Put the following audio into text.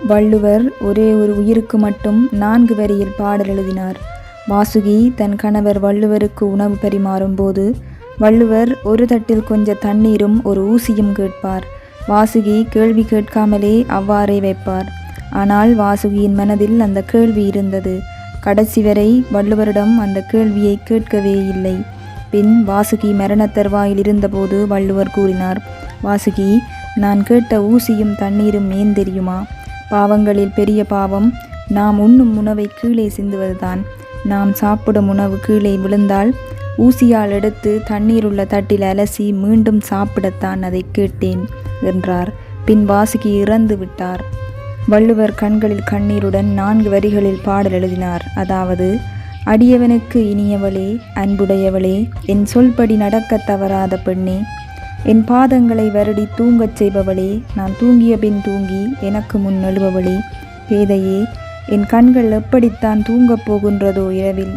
வள்ளுவர் ஒரே ஒரு உயிருக்கு மட்டும் 4 வரியில் பாடல் எழுதினார். வாசுகி தன் கணவர் வள்ளுவருக்கு உணவு பரிமாறும் போது வள்ளுவர் ஒரு தட்டில் கொஞ்சம் தண்ணீரும் ஒரு ஊசியும் கேட்பார். வாசுகி கேள்வி கேட்காமலே அவ்வாறே வைப்பார். ஆனால் வாசுகியின் மனதில் அந்த கேள்வி இருந்தது. கடைசி வரை வள்ளுவரிடம் அந்த கேள்வியை கேட்கவே இல்லை. பின் வாசுகி மரணத் தருவாயில் இருந்தபோது வள்ளுவர் கூறினார், வாசுகி, நான் கேட்ட ஊசியும் தண்ணீரும் ஏன் தெரியுமா? பாவங்களில் பெரிய பாவம் நாம் உண்ணும் உணவை கீழே சிந்துவதுதான். நாம் சாப்பிடும் உணவு கீழே விழுந்தால் ஊசியால் எடுத்து தண்ணீர் உள்ள தட்டில் அலசி மீண்டும் சாப்பிடத்தான் அதை கேட்டேன் என்றார். பின் வாசுகி இறந்து விட்டார். வள்ளுவர் கண்களில் கண்ணீருடன் 4 வரிகளில் பாடல் எழுதினார். அதாவது, அடியவனுக்கு இனியவளே, அன்புடையவளே, என் சொல்படி நடக்க தவறாத பெண்ணே, என் பாதங்களை வருடி தூங்கச் செய்பவளே, நான் தூங்கிய பின் தூங்கி எனக்கு முன் எழுபவளே, பேதையே, என் கண்கள் எப்படித்தான் தூங்கப் போகின்றதோ இரவில்.